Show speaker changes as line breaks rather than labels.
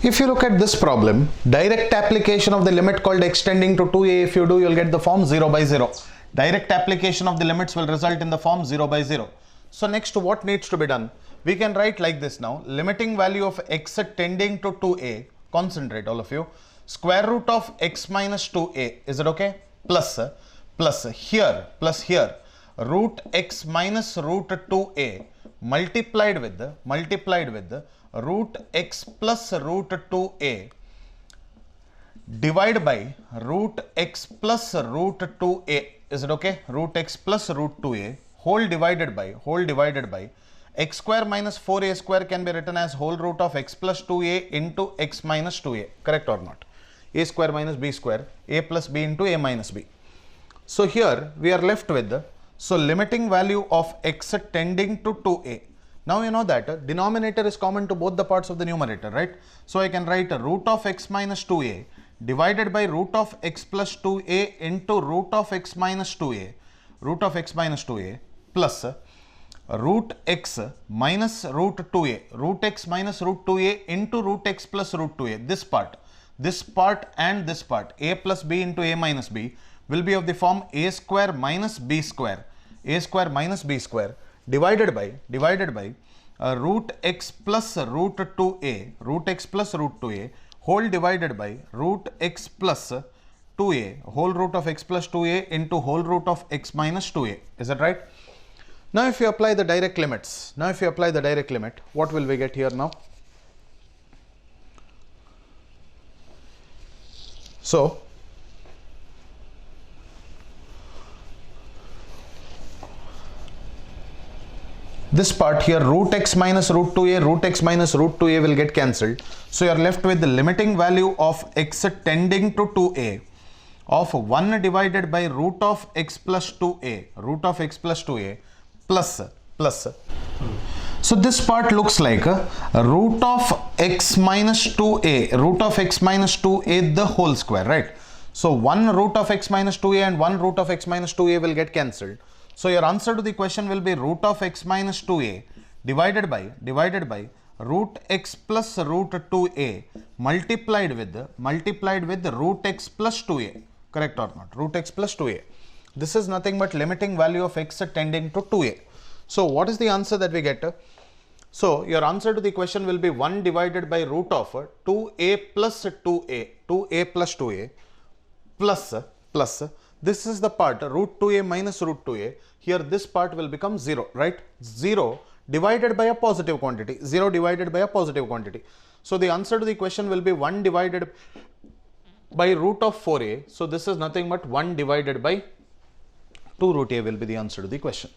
If you look at this problem, direct application of the limit called extending to 2a, if you do, you'll get the form 0 by 0. Direct application of the limits will result in the form 0 by 0. So next, what needs to be done? We can write like this now. Limiting value of x tending to 2a, concentrate all of you, square root of x minus 2a, is it okay? Plus here, root x minus root 2a multiplied with root x plus root 2a divided by root x plus root 2a, is it okay? Root x plus root 2a whole divided by x square minus 4a square can be written as whole root of x plus 2a into x minus 2a, correct or not? A square minus b square, a plus b into a minus b. So here we are left with limiting value of x tending to 2a. Now you know that denominator is common to both the parts of the numerator, right? So I can write root of x minus 2a divided by root of x plus 2a into root of x minus 2a plus root x minus root 2a, root x minus root 2a into root x plus root 2a. This part and this part, a plus b into a minus b, will be of the form a square minus b square, divided by root x plus root 2a, whole divided by root x plus 2a, whole root of x plus 2a into whole root of x minus 2a. Is that right? Now if you apply the direct limits, what will we get here now? So this part here, root x minus root 2a will get cancelled. So you are left with the limiting value of x tending to 2a of 1 divided by root of x plus 2a, plus. So this part looks like root of x minus 2a, the whole square, right? So 1 root of x minus 2a and 1 root of x minus 2a will get cancelled. So your answer to the question will be root of x minus 2a divided by root x plus root 2a multiplied with root x plus 2a, correct or not? Root x plus 2a. This is nothing but limiting value of x tending to 2a. So what is the answer that we get? So your answer to the question will be 1 divided by root of 2a plus 2a plus this is the part root 2a minus root 2a. Here this part will become 0, right? 0 divided by a positive quantity. So the answer to the question will be 1 divided by root of 4a. So this is nothing but 1 divided by 2 root a will be the answer to the question.